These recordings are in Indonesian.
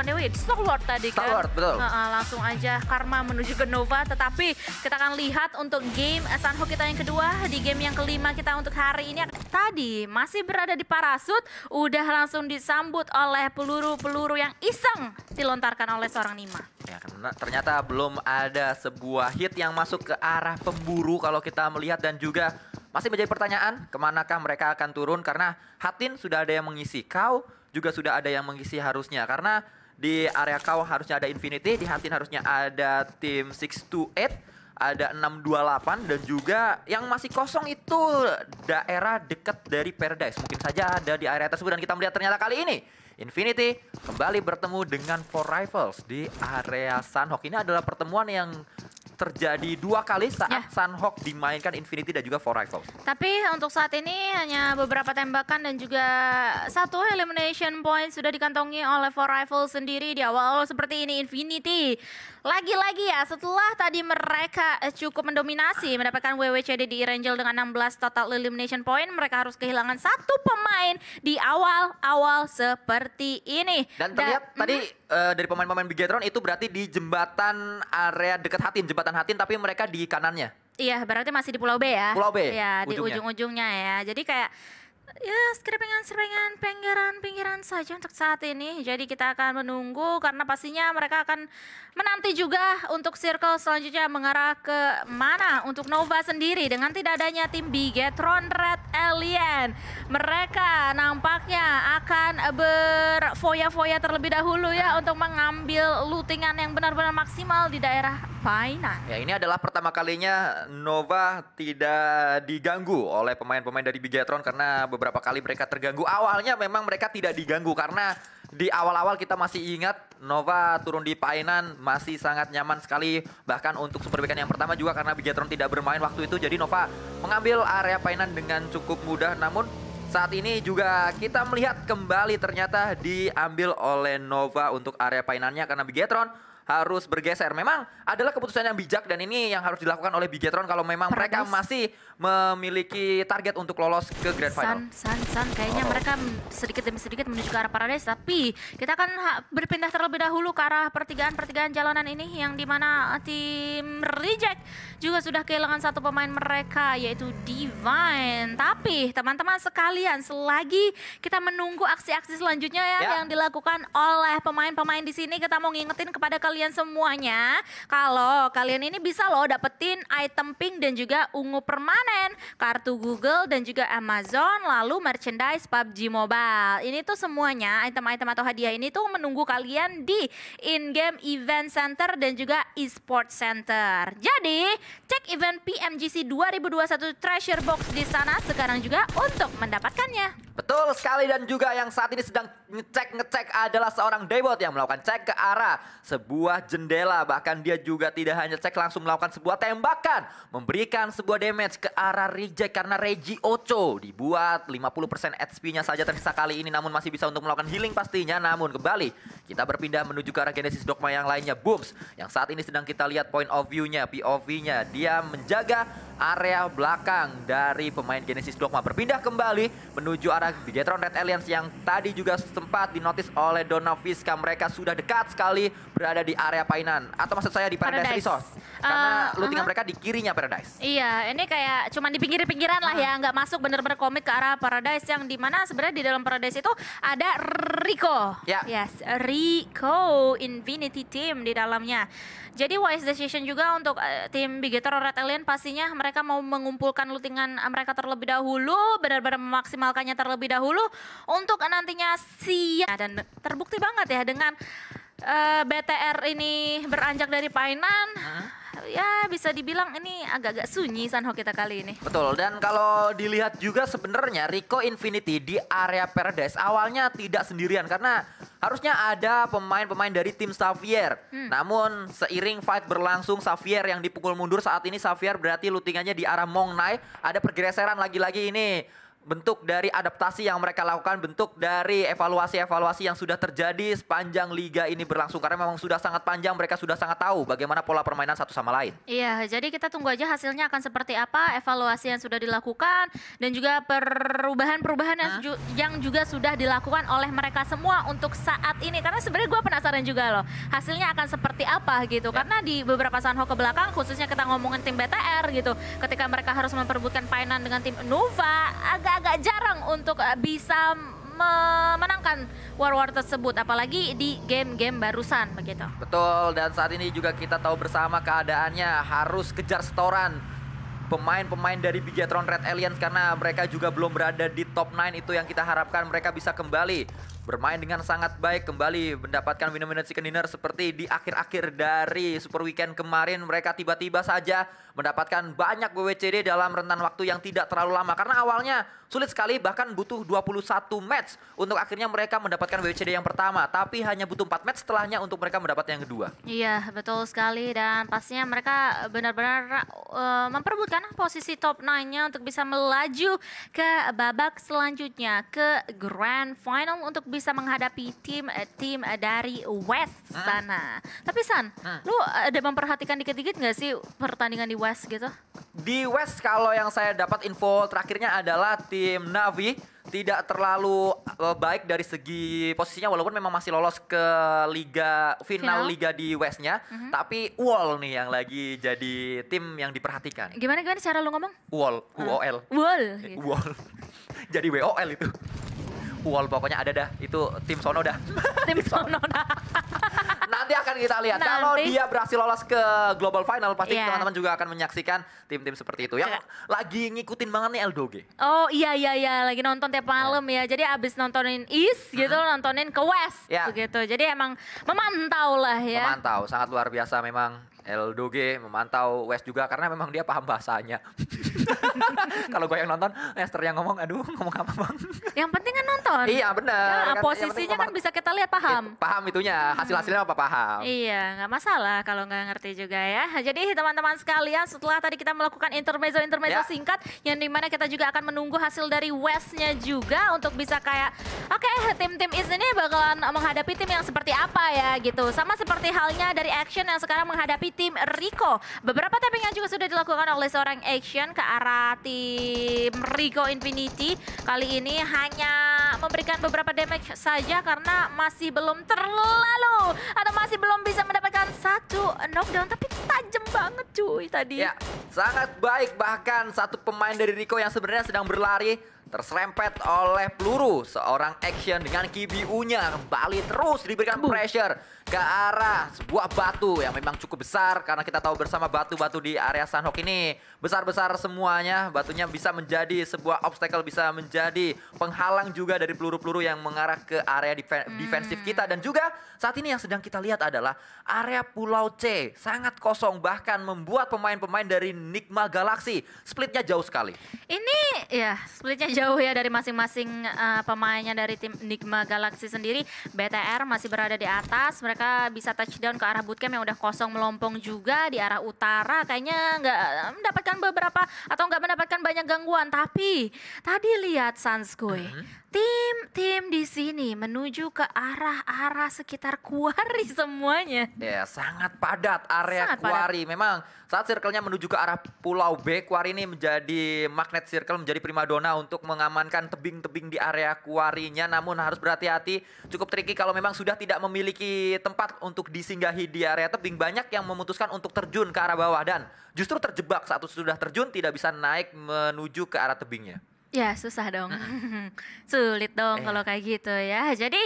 Dewi, Stalwart tadi kan. Stalwart, betul. Langsung aja Karma menuju ke Nova, tetapi kita akan lihat untuk game Sunhawk kita yang kedua, di game yang kelima kita untuk hari ini. Tadi masih berada di parasut, udah langsung disambut oleh peluru-peluru yang iseng dilontarkan oleh seorang Nima. Ya, karena ternyata belum ada sebuah hit yang masuk ke arah pemburu kalau kita melihat, dan juga masih menjadi pertanyaan kemanakah mereka akan turun, karena Hatin sudah ada yang mengisi, Kau juga sudah ada yang mengisi harusnya, karena di area Kau harusnya ada Infinity, di Hatin harusnya ada tim 628, ada 628, dan juga yang masih kosong itu daerah dekat dari Paradise. Mungkin saja ada di area tersebut, dan kita melihat ternyata kali ini Infinity kembali bertemu dengan Four Rivals di area Sunhawk. Ini adalah pertemuan yang terjadi dua kali saat Sunhawk dimainkan Infinity dan juga Four Rivals. Tapi untuk saat ini hanya beberapa tembakan dan juga satu elimination point sudah dikantongi oleh Four Rivals sendiri di awal seperti ini. Infinity lagi-lagi ya, setelah tadi mereka cukup mendominasi mendapatkan WWCD di Erangel dengan 16 total elimination point, mereka harus kehilangan satu pemain di awal-awal seperti ini. Dan terlihat tadi dari pemain-pemain Bigetron itu berarti di jembatan area dekat Hatin, jembatan Hatin, tapi mereka di kanannya. Iya, berarti masih di Pulau B ya. Pulau B. Ya, di ujung-ujungnya ya. Jadi kayak ya serpengan-serpengan pinggiran saja untuk saat ini. Jadi kita akan menunggu karena pastinya mereka akan menanti juga untuk circle selanjutnya mengarah ke mana untuk Nova sendiri dengan tidak adanya tim Bigetron Red Alien. Mereka nampaknya akan berfoya-foya terlebih dahulu ya untuk mengambil lootingan yang benar-benar maksimal di daerah Painan. Ya, ini adalah pertama kalinya Nova tidak diganggu oleh pemain-pemain dari Bigetron, karena beberapa kali mereka terganggu. Awalnya memang mereka tidak diganggu karena di awal-awal kita masih ingat Nova turun di Painan masih sangat nyaman sekali. Bahkan untuk Super Weekend yang pertama juga karena Bigetron tidak bermain waktu itu, jadi Nova mengambil area Painan dengan cukup mudah. Namun saat ini juga kita melihat kembali ternyata diambil oleh Nova untuk area Painannya karena Bigetron harus bergeser. Memang adalah keputusan yang bijak, dan ini yang harus dilakukan oleh Bigetron kalau memang mereka masih memiliki target untuk lolos ke Grand Final. San, kayaknya mereka sedikit demi sedikit menuju ke arah Paradise, tapi kita akan berpindah terlebih dahulu ke arah pertigaan jalanan ini, yang dimana tim Reject juga sudah kehilangan satu pemain mereka, yaitu Divine. Tapi teman-teman sekalian, selagi kita menunggu aksi-aksi selanjutnya yang dilakukan oleh pemain-pemain di sini, kita mau ngingetin kepada kalian semuanya kalau kalian ini bisa loh dapetin item pink dan juga ungu permanen, kartu Google dan juga Amazon, lalu merchandise PUBG Mobile. Ini tuh semuanya item-item atau hadiah ini tuh menunggu kalian di in-game event center dan juga e-sport center. Jadi cek event PMGC 2021 Treasure Box di sana sekarang juga untuk mendapatkannya. Betul sekali, dan juga yang saat ini sedang ngecek adalah seorang Daybot yang melakukan cek ke arah sebuah jendela. Bahkan dia juga tidak hanya cek, langsung melakukan sebuah tembakan, memberikan sebuah damage ke arah Reject karena Regi Ocho dibuat 50% HP-nya saja tersisa kali ini, namun masih bisa untuk melakukan healing pastinya. Namun kembali kita berpindah menuju ke arah Genesis Dogma yang lainnya, Booms, yang saat ini sedang kita lihat point of view-nya, POV-nya. Dia menjaga area belakang dari pemain Genesis Dogma, berpindah kembali menuju arah Bigetron Red Alliance yang tadi juga sempat dinotis oleh Donaviska. Mereka sudah dekat sekali berada di area Painan, atau maksud saya di Paradise Resource, karena lootingan mereka di kirinya Paradise. Iya, ini kayak cuman di pinggir-pinggiran lah ya, nggak masuk bener-bener komit ke arah Paradise, yang dimana sebenarnya di dalam Paradise itu ada Rico. Yes, Rico Infinity Team di dalamnya. Jadi wise decision juga untuk tim Bigetron Red Alien, pastinya mereka mau mengumpulkan lootingan mereka terlebih dahulu, benar-benar memaksimalkannya terlebih dahulu untuk nantinya siap. Dan terbukti banget ya dengan BTR ini beranjak dari Painan. Ya bisa dibilang ini agak-agak sunyi Sunhawk kita kali ini. Betul, dan kalau dilihat juga sebenarnya Rico Infinity di area Paradise awalnya tidak sendirian, karena harusnya ada pemain-pemain dari tim Xavier. Namun seiring fight berlangsung, Xavier yang dipukul mundur. Saat ini Xavier berarti lootingannya di arah Mongnai. Ada pergeseran lagi-lagi ini bentuk dari adaptasi yang mereka lakukan, bentuk dari evaluasi-evaluasi yang sudah terjadi sepanjang liga ini berlangsung. Karena memang sudah sangat panjang, mereka sudah sangat tahu bagaimana pola permainan satu sama lain. Iya, jadi kita tunggu aja hasilnya akan seperti apa, evaluasi yang sudah dilakukan, dan juga perubahan-perubahan yang juga sudah dilakukan oleh mereka semua untuk saat ini. Karena sebenarnya gue penasaran juga loh, hasilnya akan seperti apa gitu. Karena di beberapa Sanhok ke belakang, khususnya kita ngomongin tim BTR gitu, ketika mereka harus memperebutkan painan dengan tim Nova, agak jarang untuk bisa memenangkan war tersebut, apalagi di game-game barusan begitu. Betul, dan saat ini juga kita tahu bersama keadaannya harus kejar setoran pemain-pemain dari Bigetron Red Alliance karena mereka juga belum berada di top 9. Itu yang kita harapkan mereka bisa kembali bermain dengan sangat baik, kembali mendapatkan winner-winner chicken dinner seperti di akhir-akhir dari Super Weekend kemarin. Mereka tiba-tiba saja mendapatkan banyak WWCD dalam rentan waktu yang tidak terlalu lama. Karena awalnya sulit sekali, bahkan butuh 21 match untuk akhirnya mereka mendapatkan WWCD yang pertama. Tapi hanya butuh 4 match setelahnya untuk mereka mendapatkan yang kedua. Iya, betul sekali. Dan pastinya mereka benar-benar memperebutkan posisi top 9-nya untuk bisa melaju ke babak selanjutnya, ke Grand Final untuk bisa menghadapi tim dari West sana. Tapi San, lu ada memperhatikan dikit-dikit nggak sih pertandingan di West gitu? Di West kalau yang saya dapat info terakhirnya adalah tim Navi tidak terlalu baik dari segi posisinya, walaupun memang masih lolos ke final liga di Westnya. Tapi Wall nih yang lagi jadi tim yang diperhatikan. Gimana cara lu ngomong? Wall, UOL. Wall. Gitu. Wall. Jadi WOL itu. Wall pokoknya ada dah, itu tim sono dah. Tim sono dah. Nanti akan kita lihat. Kalau dia berhasil lolos ke Global Final, pasti teman-teman juga akan menyaksikan tim-tim seperti itu. Yang lagi ngikutin banget nih Eldoge. Oh iya, lagi nonton tiap malam ya. Jadi abis nontonin East gitu, nontonin ke West begitu. Jadi emang memantau lah ya. Memantau, sangat luar biasa memang. Eldoge memantau West juga karena memang dia paham bahasanya. Kalau gue yang nonton, Esther yang ngomong, aduh ngomong apa bang? Yang penting kan nonton. Iya benar. Nah, posisinya kan bisa kita lihat paham. Paham itunya, hasilnya apa paham. Iya, nggak masalah kalau nggak ngerti juga ya. Jadi teman-teman sekalian, setelah tadi kita melakukan intermezzo singkat, yang dimana kita juga akan menunggu hasil dari Westnya juga untuk bisa kayak, oke, tim-tim East ini bakalan menghadapi tim yang seperti apa ya gitu. Sama seperti halnya dari Action yang sekarang menghadapi tim Rico. Beberapa tapping yang juga sudah dilakukan oleh seorang Action ke arah tim Rico Infinity. Kali ini hanya memberikan beberapa damage saja karena masih belum terlalu atau masih belum bisa mendapatkan satu knockdown. Tapi tajam banget cuy tadi. Ya, sangat baik. Bahkan satu pemain dari Rico yang sebenarnya sedang berlari terserempet oleh peluru seorang Action dengan KBU-nya kembali terus diberikan pressure ke arah sebuah batu yang memang cukup besar karena kita tahu bersama batu-batu di area Sanhok ini besar-besar semuanya. Batunya bisa menjadi sebuah obstacle, bisa menjadi penghalang juga dari peluru-peluru yang mengarah ke area defensif kita. Dan juga saat ini yang sedang kita lihat adalah area Pulau C sangat kosong, bahkan membuat pemain-pemain dari Nigma Galaxy splitnya jauh sekali. Ini ya splitnya jauh ya dari masing-masing pemainnya dari tim Nigma Galaxy sendiri. BTR masih berada di atas, mereka bisa touchdown ke arah bootcamp yang udah kosong melompong juga di arah utara. Kayaknya nggak mendapatkan beberapa atau nggak mendapatkan banyak gangguan. Tapi tadi lihat Sanskoy, tim di sini menuju ke arah sekitar Quarry semuanya. Ya, sangat padat area Quarry. Memang saat circle-nya menuju ke arah Pulau B, Quarry ini menjadi magnet circle, menjadi primadona untuk mengamankan tebing-tebing di area Quarry-nya. Namun harus berhati-hati, cukup tricky kalau memang sudah tidak memiliki tempat untuk disinggahi di area tebing. Banyak yang memutuskan untuk terjun ke arah bawah dan justru terjebak saat sudah terjun tidak bisa naik menuju ke arah tebingnya. Ya susah dong, sulit dong kalau kayak gitu ya. Jadi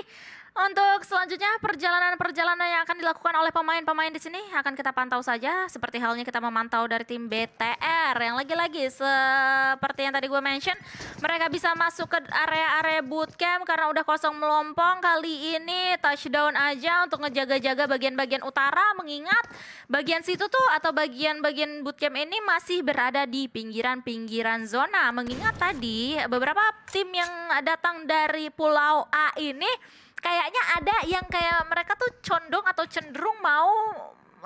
untuk selanjutnya perjalanan yang akan dilakukan oleh pemain-pemain di sini akan kita pantau saja. Seperti halnya kita memantau dari tim BTR yang lagi-lagi seperti yang tadi gue mention, mereka bisa masuk ke area-area bootcamp karena udah kosong melompong. Kali ini touchdown aja untuk ngejaga-jaga bagian-bagian utara, mengingat bagian situ tuh atau bagian-bagian bootcamp ini masih berada di pinggiran-pinggiran zona. Mengingat tadi beberapa tim yang datang dari Pulau A ini kayaknya ada yang kayak mereka tuh condong atau cenderung mau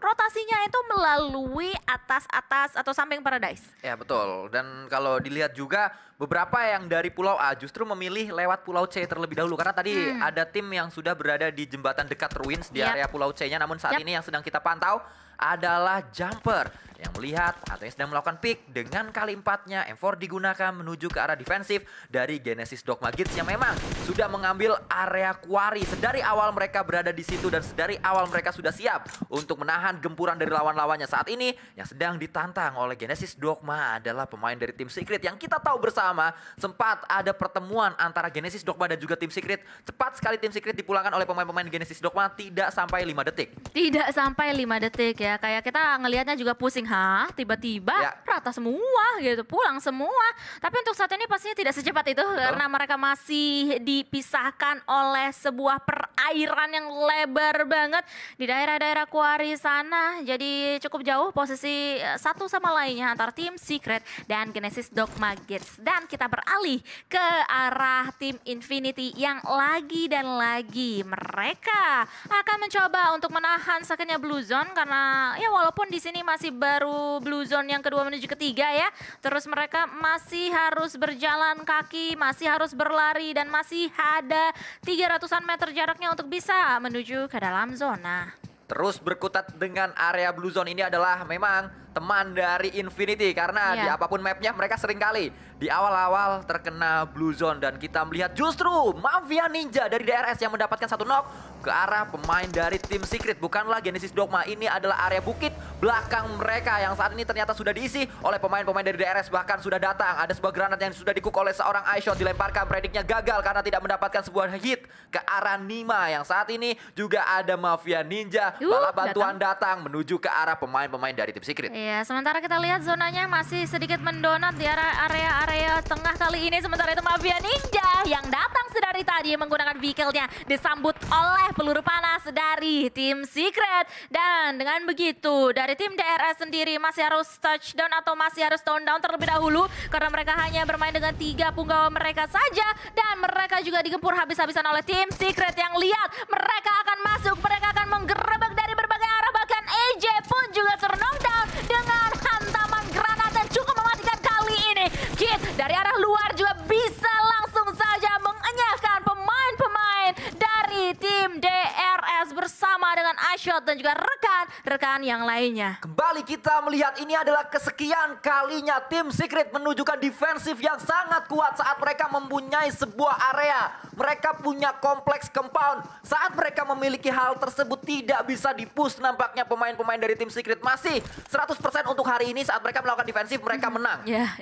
rotasinya itu melalui atas atau samping Paradise. Ya betul, dan kalau dilihat juga beberapa yang dari Pulau A justru memilih lewat Pulau C terlebih dahulu. Karena tadi ada tim yang sudah berada di jembatan dekat Ruins di area Pulau C-nya. Namun saat ini yang sedang kita pantau adalah Jumper yang melihat atau yang sedang melakukan pick. Dengan kali 4-nya M4 digunakan menuju ke arah defensif dari Genesis Dogma Kids yang memang sudah mengambil area Quarry. Sedari awal mereka berada di situ dan sedari awal mereka sudah siap untuk menahan gempuran dari lawan-lawannya. Saat ini yang sedang ditantang oleh Genesis Dogma adalah pemain dari tim Secret yang kita tahu bersama sempat ada pertemuan antara Genesis Dogma dan juga tim Secret. Cepat sekali tim Secret dipulangkan oleh pemain-pemain Genesis Dogma tidak sampai 5 detik. Tidak sampai 5 detik ya, kayak kita ngelihatnya juga pusing, tiba-tiba rata semua gitu, pulang semua. Tapi untuk saat ini pastinya tidak secepat itu karena mereka masih dipisahkan oleh sebuah perairan yang lebar banget di daerah-daerah Quarry sana. Jadi cukup jauh posisi satu sama lainnya antara tim Secret dan Genesis Dogma Kids. Dan kita beralih ke arah tim Infinity yang lagi dan lagi mereka akan mencoba untuk menahan sakitnya Blue Zone karena ya walaupun di sini masih baru Blue Zone yang kedua menuju ketiga ya. Terus mereka masih harus berjalan kaki, masih harus berlari dan masih ada 300-an meter jaraknya untuk bisa menuju ke dalam zona. Terus berkutat dengan area Blue Zone ini adalah memang teman dari Infinity karena di apapun mapnya mereka sering kali di awal-awal terkena Blue Zone. Dan kita melihat justru Mafia Ninja dari DRS yang mendapatkan satu knock ke arah pemain dari tim Secret. Bukanlah Genesis Dogma, ini adalah area bukit belakang mereka yang saat ini ternyata sudah diisi oleh pemain-pemain dari DRS. Bahkan sudah datang, ada sebuah granat yang sudah dikuk oleh seorang iShot, dilemparkan, prediknya gagal karena tidak mendapatkan sebuah hit ke arah Nima. Yang saat ini juga ada Mafia Ninja, bala bantuan datang menuju ke arah pemain-pemain dari tim Secret. Iya, sementara kita lihat zonanya masih sedikit mendonat di area tengah kali ini. Sementara itu Mafia Ninja yang datang sedari tadi menggunakan vehicle-nya disambut oleh peluru panas dari tim Secret. Dan dengan begitu dari tim DRS sendiri masih harus touchdown atau masih harus tone down terlebih dahulu karena mereka hanya bermain dengan 3 punggawa mereka saja. Dan mereka juga digempur habis-habisan oleh tim Secret yang lihat mereka akan masuk, mereka akan menggerebek dari berbagai arah. Bahkan AJ pun juga knock down dengan hantaman granat yang cukup mematikan kali ini. Kid dari arah luar juga bisa langsung saja mengenyahkan pemain-pemain dari tim DRS bersama dengan iShot dan juga rekan-rekan yang lainnya. Kembali kita melihat ini adalah kesekian kalinya tim Secret menunjukkan defensif yang sangat kuat saat mereka mempunyai sebuah area. Mereka punya kompleks compound. Saat mereka memiliki hal tersebut tidak bisa dipush. Nampaknya pemain-pemain dari tim Secret masih 100% untuk hari ini saat mereka melakukan defensif mereka menang. Ya.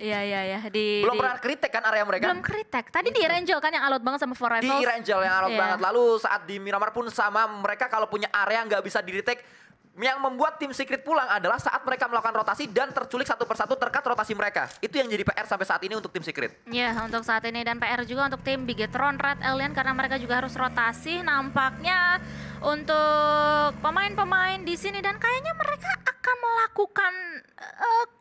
Belum pernah kritik kan area mereka? Belum kritik. Tadi di Rangel kan yang alot banget sama Four Rifles. Di Rangel yang alot banget. Lalu saat di Miramar pun sama, mereka kalau punya area nggak bisa di-retake. Yang membuat tim Secret pulang adalah saat mereka melakukan rotasi dan terculik satu persatu terkat rotasi mereka. Itu yang jadi PR sampai saat ini untuk tim Secret. Ya, untuk saat ini dan PR juga untuk tim Bigetron Red Alien karena mereka juga harus rotasi nampaknya untuk pemain-pemain di sini dan kayaknya mereka akan melakukan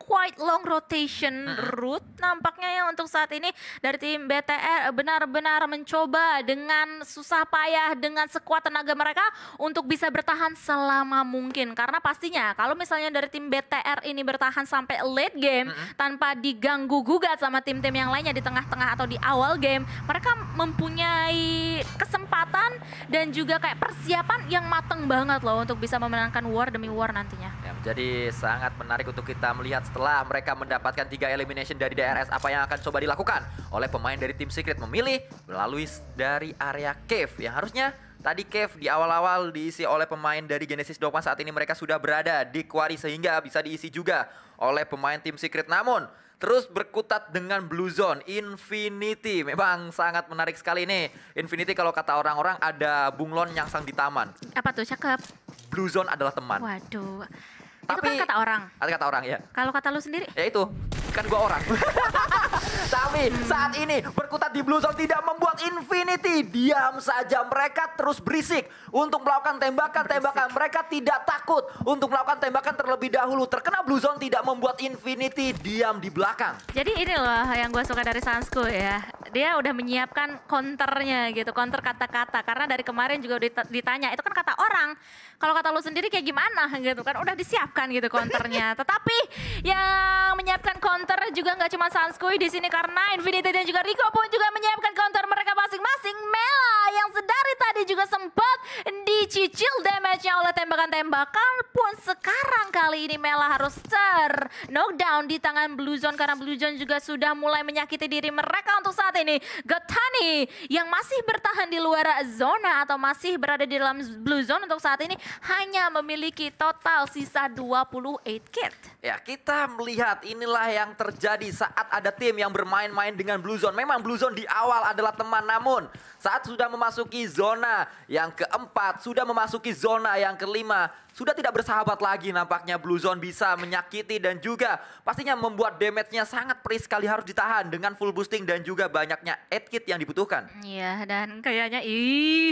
quite long rotation route nampaknya ya untuk saat ini dari tim BTR benar-benar mencoba dengan susah payah dengan sekuat tenaga mereka untuk bisa bertahan selama mungkin karena pastinya kalau misalnya dari tim BTR ini bertahan sampai late game tanpa diganggu gugat sama tim-tim yang lainnya di tengah-tengah atau di awal game, mereka mempunyai kesempatan dan juga kayak persiapan yang matang banget loh untuk bisa memenangkan war demi war nantinya. Ya, menjadi sangat menarik untuk kita melihat setelah mereka mendapatkan 3 elimination dari DRS apa yang akan coba dilakukan oleh pemain dari tim Secret, memilih melalui dari area cave yang harusnya tadi cave di awal-awal diisi oleh pemain dari Genesis Dogma. Saat ini mereka sudah berada di Quarry sehingga bisa diisi juga oleh pemain tim Secret. Namun terus berkutat dengan Blue Zone Infinity. Memang sangat menarik sekali nih. Infinity kalau kata orang-orang ada bunglon nyangsang di taman. Apa tuh? Cakep. Blue Zone adalah teman. Waduh. Tapi, itu kan kata orang. Kata orang ya. Kalau kata lu sendiri? Ya itu, kan gua orang. Tapi saat ini berkutat di Blue Zone tidak membuat Infinity diam saja. Mereka terus berisik untuk melakukan tembakan-tembakan. Mereka tidak takut untuk melakukan tembakan terlebih dahulu. Terkena Blue Zone tidak membuat Infinity diam di belakang. Jadi ini loh yang gue suka dari Sansku ya. dia udah menyiapkan counternya gitu, counter kata-kata. Karena dari kemarin juga ditanya, itu kan kata orang. Kalau kata lu sendiri kayak gimana gitu kan, udah disiapkan gitu counternya. Tetapi yang menyiapkan counter juga nggak cuma Sanskui di sini, karena Infinity dan juga Rico pun juga menyiapkan counter mereka masing-masing. Mela yang sedari tadi juga sempat dicicil damage-nya oleh tembakan-tembakan pun sekarang kali ini Mela harus knockdown di tangan Blue Zone, karena Blue Zone juga sudah mulai menyakiti diri mereka untuk saat ini. Gotani yang masih bertahan di luar zona atau masih berada di dalam Blue Zone untuk saat ini hanya memiliki total sisa 28 kit. Ya, kita melihat inilah yang terjadi saat ada tim yang bermain-main dengan Blue Zone. Memang Blue Zone di awal adalah teman, namun saat sudah memasuki zona yang keempat, sudah memasuki zona yang kelima, sudah tidak bersahabat lagi nampaknya. Blue Zone bisa menyakiti dan juga pastinya membuat damage-nya sangat perih sekali, harus ditahan dengan full boosting dan juga banyaknya 8 kit yang dibutuhkan. Iya, dan kayaknya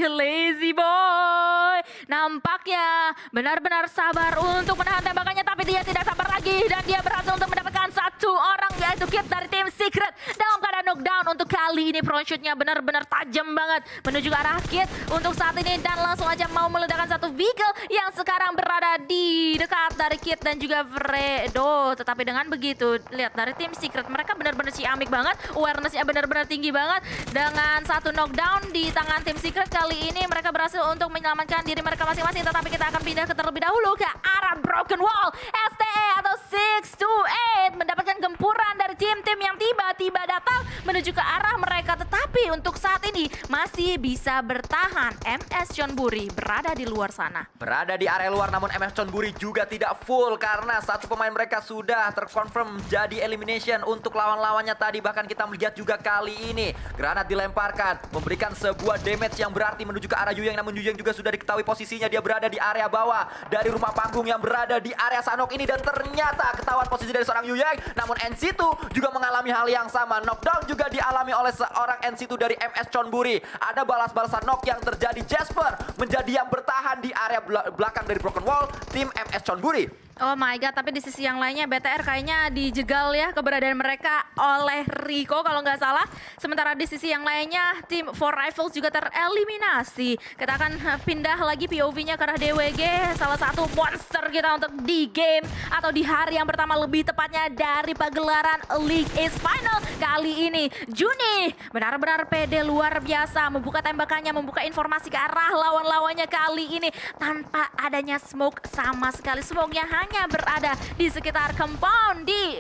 lazy boy nampaknya benar-benar sabar untuk menahan tembakannya, tapi dia tidak sabar lagi dan dia berhasil untuk mendapatkan satu orang, yaitu kit dari tim Secret dalam keadaan knockdown. Untuk kali ini front shoot-nya benar-benar tajam banget menuju ke arah kit untuk saat ini, dan langsung aja mau meledakkan satu vehicle yang sekarang berada di dekat dari kit dan juga Fredo. Tetapi dengan begitu, lihat dari tim Secret, mereka benar-benar ciamik banget, awareness-nya benar-benar tinggi banget. Dengan satu knockdown di tangan tim Secret kali ini, mereka berhasil untuk menyelamatkan diri mereka masing-masing. Tetapi kita akan pindah ke terlebih dahulu ke arah Broken Wall. STE atau 628 mendapatkan gempuran dari tim-tim yang tiba-tiba datang menuju ke arah mereka. Tetapi untuk saat ini masih bisa bertahan. MS Chonburi berada di luar sana. Berada di area luar, namun MS Chonburi juga tidak full karena satu pemain mereka sudah terkonfirm menjadi elimination untuk lawan-lawannya tadi. Bahkan kita melihat juga kali ini granat dilemparkan, memberikan sebuah damage yang berarti menuju ke arah Yuyeng. Namun Yuyeng juga sudah diketahui posisinya, dia berada di area bawah dari rumah panggung yang berada di area Sanhok ini. Dan ternyata ketahuan posisi dari seorang Yuyeng. Namun NC2 juga mengalami hal yang sama. Knockdown juga dialami oleh seorang NC2 dari MS Chonburi. Ada balas-balasan knock yang terjadi. Jasper menjadi yang bertahan di area belakang dari Broken Wall tim MS Chonburi. Oh my god, tapi di sisi yang lainnya BTR kayaknya dijegal ya keberadaan mereka oleh Rico kalau nggak salah. Sementara di sisi yang lainnya tim Four Rifles juga tereliminasi. Kita akan pindah lagi POV-nya ke arah DWG, salah satu monster kita untuk di game atau di hari yang pertama, lebih tepatnya dari pagelaran League East Final kali ini. Juni benar-benar pede luar biasa, membuka tembakannya, membuka informasi ke arah lawan-lawannya kali ini tanpa adanya smoke sama sekali. Smoke-nya hanya berada di sekitar compound, di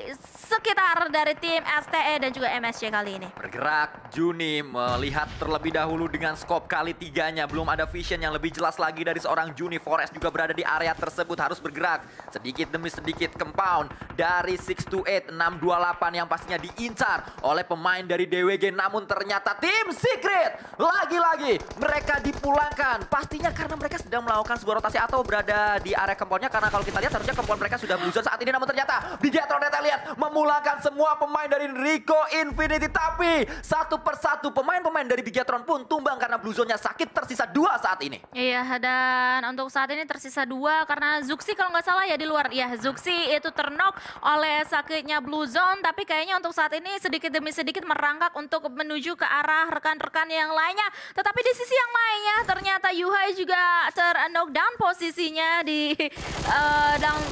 sekitar dari tim STE dan juga MSC kali ini. Bergerak, Juni melihat terlebih dahulu dengan scope kali tiganya. Belum ada vision yang lebih jelas lagi dari seorang Juni. Forest juga berada di area tersebut, harus bergerak sedikit demi sedikit. Compound dari 628 628 yang pastinya diincar oleh pemain dari DWG. Namun ternyata tim Secret lagi-lagi mereka dipulangkan. Pastinya karena mereka sedang melakukan sebuah rotasi atau berada di area compoundnya. Karena kalau kita lihat harusnya compound mereka sudah Blue Zone saat ini. Namun ternyata Bigatron kita lihat memulangkan semua pemain dari Rico Infinity. Tapi satu persatu pemain-pemain dari Bigatron pun tumbang karena Blue Zone-nya sakit. Tersisa 2 saat ini. Iya, dan untuk saat ini tersisa 2 karena Zuxi kalau nggak salah ya di luar. Iya, Zuxi itu ternok oleh sakitnya Blue Zone. Tapi kayaknya untuk saat ini sedikit demi sedikit merangkak untuk menuju ke arah rekan-rekan yang lainnya. Tetapi di sisi yang lainnya ternyata Yuhai juga ter-knockdown posisinya di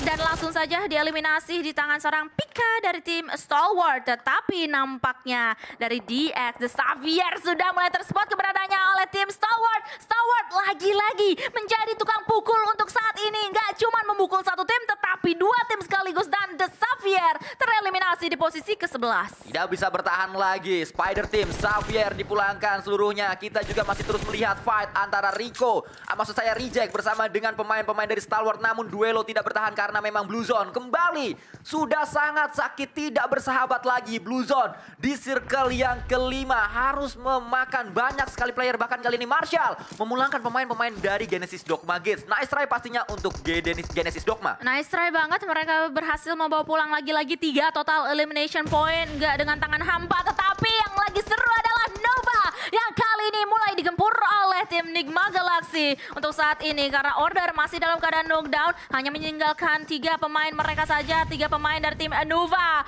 dan langsung saja dieliminasi di tangan seorang Pika dari tim Stalwart. Tetapi nampaknya dari DX The Xavier sudah mulai terspot keberadaannya oleh tim Stalwart. Stalwart lagi-lagi menjadi tukang pukul untuk saat ini. Nggak cuma memukul satu tim tetapi 2 tim sekaligus, dan The Xavier tereliminasi di posisi ke-11. Tidak bisa bertahan lagi. Spider Team, Xavier dipulangkan seluruhnya. Kita juga masih terus melihat fight antara Rico, maksud saya Reject bersama dengan pemain-pemain dari Stalwart. Namun duelo tidak bertahan karena memang Blue Zone kembali sudah sangat sakit, tidak bersahabat lagi. Blue Zone di circle yang kelima harus memakan banyak sekali player. Bahkan kali ini Marshall memulangkan pemain-pemain dari Genesis Dogma Gates. Nice try pastinya untuk Genesis Dogma. Nice try banget, mereka berhasil membawa pulang lagi-lagi 3 total elimination point. Nggak dengan tangan hampa, tetapi yang lagi seru adalah Nova yang kali ini mulai digempur oleh tim Nigma Galaxy untuk saat ini. Karena Order masih dalam keadaan knockdown, hanya meninggalkan 3 pemain mereka saja, 3 pemain dari tim Nova.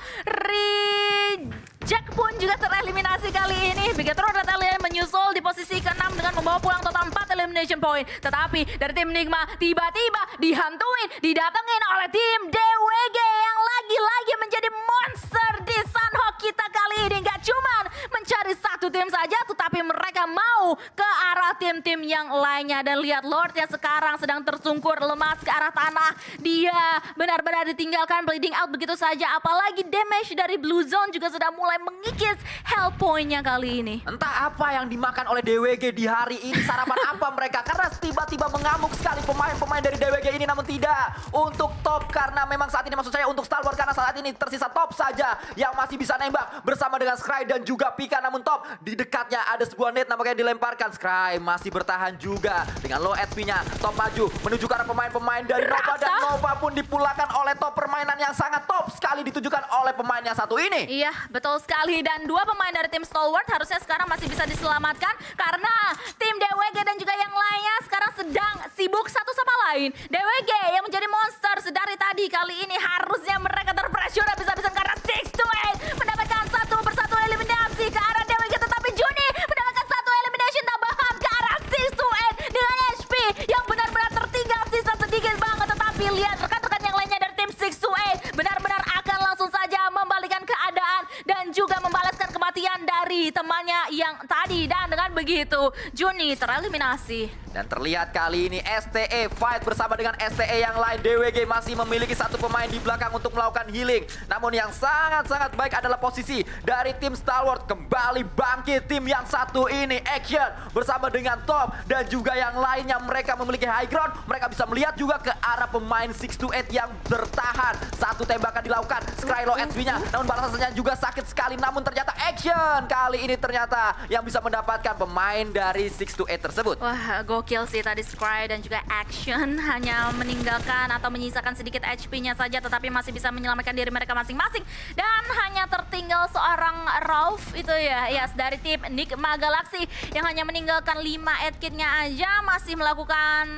Jack pun juga tereliminasi kali ini. Bigetron dan Alien menyusul di posisi ke-6 dengan membawa pulang total 4 elimination point. Tetapi dari tim Nigma tiba-tiba dihantuin, didatengin oleh tim DWG yang lagi-lagi menjadi monster di Sunhawk kita kali ini. Gak cuman mencari satu tim saja, tetapi mereka mau ke arah tim-tim yang lainnya. Dan lihat Lord yang sekarang sedang tersungkur lemas ke arah tanah. Dia benar-benar ditinggalkan bleeding out begitu saja. Apalagi damage dari Blue Zone juga sudah mulai mengikis health point-nya kali ini. Entah apa yang dimakan oleh DWG di hari ini, sarapan apa mereka, karena tiba-tiba mengamuk sekali pemain-pemain dari DWG ini, namun tidak untuk top, karena memang saat ini maksud saya untuk Stalwart, karena saat ini tersisa top saja yang masih bisa nembak bersama dengan Scry dan juga Pika, namun top di dekatnya ada sebuah net nampaknya dilemparkan. Scry masih bertahan juga dengan low HP-nya, top maju menuju ke arah pemain-pemain dari Nova, dan Nova pun dipulangkan oleh top, permainan yang sangat top sekali ditujukan oleh pemain yang satu ini. Iya, betul sekali. Dan dua pemain dari tim Stalwart harusnya sekarang masih bisa diselamatkan karena tim DWG dan juga yang lainnya sekarang sedang sibuk satu sama lain. DWG yang menjadi monster sedari tadi, kali ini harusnya mereka terpressure habis-habisan karena 6-8 mendapatkan satu persatu eliminasi ke arah DWG, tetapi Juni mendapatkan satu elimination tambahan ke arah 6-8 dengan HP yang benar-benar tertinggal sisa sedikit banget. Tetapi lihat rekan-rekan yang lainnya dari tim 6-8 benar-benar akan langsung saja membalikan keadaan dan juga membalaskan kematian dari temannya yang tadi. Dan dengan begitu Juni tereliminasi. Dan terlihat kali ini STE fight bersama dengan STE yang lain. DWG masih memiliki satu pemain di belakang untuk melakukan healing. Namun yang sangat-sangat baik adalah posisi dari tim Stalwart. Kembali bangkit tim yang satu ini. Action bersama dengan Top dan juga yang lainnya. Mereka memiliki high ground. Mereka bisa melihat juga ke arah pemain 6-8 yang bertahan. Satu tembakan dilakukan. Skrylo HP-nya. Namun balasannya juga sakit sekali. Namun ternyata Action kali ini ternyata yang bisa mendapatkan pemain dari 6-8 tersebut. Wah, gokil sih tadi Scry dan juga Action hanya meninggalkan atau menyisakan sedikit HP-nya saja, tetapi masih bisa menyelamatkan diri mereka masing-masing. Dan hanya tertinggal seorang Rauf itu ya dari tim Nigma Galaxy yang hanya meninggalkan 5 edkit-nya aja, masih melakukan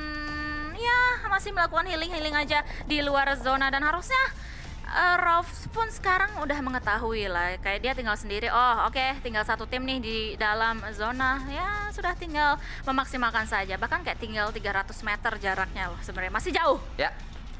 healing aja di luar zona. Dan harusnya Rauf pun sekarang udah mengetahui lah, kayak dia tinggal sendiri. Oh oke, tinggal satu tim nih di dalam zona, ya sudah tinggal memaksimalkan saja. Bahkan kayak tinggal 300 meter jaraknya loh, sebenarnya masih jauh. Ya,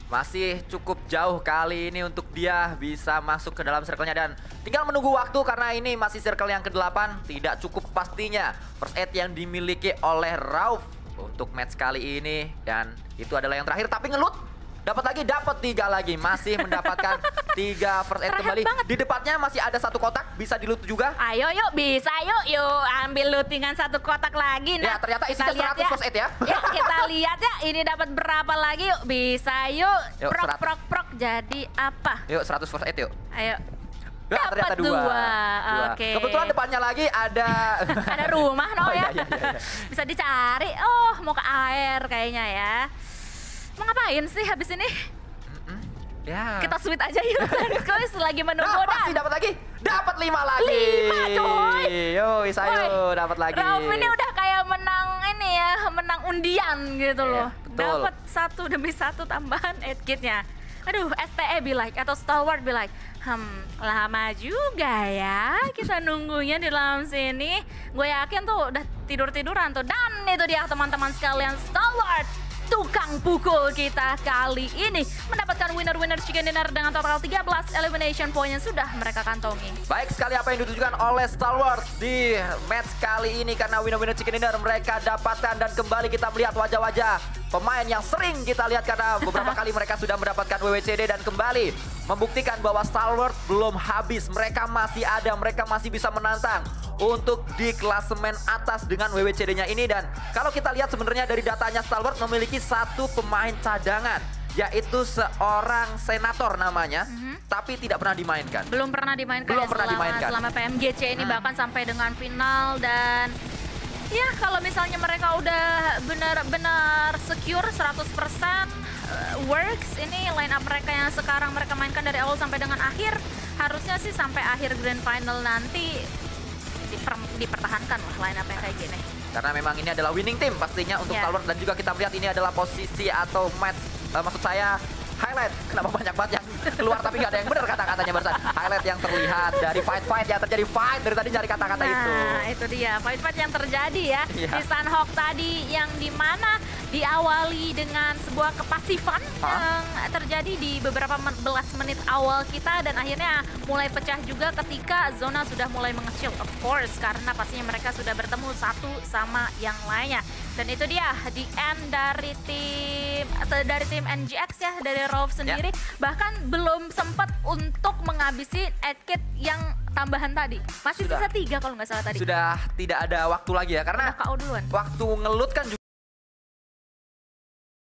masih cukup jauh kali ini untuk dia bisa masuk ke dalam circle-nya, dan tinggal menunggu waktu karena ini masih circle yang ke-8. Tidak cukup pastinya first aid yang dimiliki oleh Rauf untuk match kali ini, dan itu adalah yang terakhir. Tapi ngelut dapat 3 lagi, masih mendapatkan 3 first aid kembali. Di depannya masih ada satu kotak, bisa di loot juga. Ayo yuk, bisa yuk ambil lootingan satu kotak lagi. Nah, ya ternyata isinya 100 first aid ya. Ya kita lihat ya, ini dapat berapa lagi yuk, bisa yuk. Prok. Jadi apa? Yuk 100 first aid yuk. Ayo. Ya, ternyata 2. Oke. Kebetulan depannya lagi ada ada rumah no ya. Iya. Bisa dicari. Oh, mau ke air kayaknya ya. Mau ngapain sih habis ini? Ya. Kita sweet aja yuk. Sekali selagi menunggu. Pasti dapat lagi. Dapat 5 lagi. 5 coy. Yo, Isayo dapat lagi. Rauf ini udah kayak menang ini ya, menang undian gitu loh. Dapat 1 demi 1 tambahan edkitnya. Aduh, STE be like atau Stalwart be like, lama juga ya kita nunggunya di dalam sini. Gue yakin tuh udah tidur-tiduran tuh. Dan itu dia teman-teman sekalian, Stalwart tukang pukul kita kali ini mendapatkan winner chicken dinner dengan total 13 elimination point yang sudah mereka kantongi. Baik sekali apa yang ditujukan oleh Stalwart di match kali ini, karena winner chicken dinner mereka dapatkan. Dan kembali kita melihat wajah-wajah pemain yang sering kita lihat, karena beberapa kali mereka sudah mendapatkan WWCD, dan kembali membuktikan bahwa Stalwart belum habis. Mereka masih ada, mereka masih bisa menantang untuk di klasemen atas dengan WWCD-nya ini. Dan kalau kita lihat sebenarnya dari datanya, Stalwart memiliki satu pemain cadangan, yaitu seorang senator namanya, tapi tidak pernah dimainkan. Belum pernah dimainkan selama PMGC ini, bahkan sampai dengan final. Dan ya kalau misalnya mereka udah benar-benar secure 100% works, ini line up mereka yang sekarang mereka mainkan dari awal sampai dengan akhir, harusnya sih sampai akhir grand final nanti dipertahankan lah line up yang kayak gini. Karena memang ini adalah winning team pastinya untuk Stalwart, dan juga kita melihat ini adalah posisi atau match, maksud saya highlight. Kenapa banyak banget yang keluar tapi nggak ada yang benar kata-katanya barusan. Highlight yang terlihat dari fight-fight yang terjadi, fight dari tadi cari kata-kata itu. Nah, itu dia fight-fight yang terjadi ya Iya. di Sunhawk tadi yang dimana diawali dengan sebuah kepasifan yang terjadi di beberapa belas menit awal kita dan akhirnya mulai pecah juga ketika zona sudah mulai mengecil, of course, karena pastinya mereka sudah bertemu satu sama yang lainnya. Dan itu dia di end dari tim NGX ya, dari Rolf sendiri bahkan belum sempat untuk menghabisi Edkit yang tambahan tadi. Masih Sudah. sisa 3 kalau nggak salah tadi. Sudah tidak ada waktu lagi ya karena Udah KO duluan. waktu ngelut kan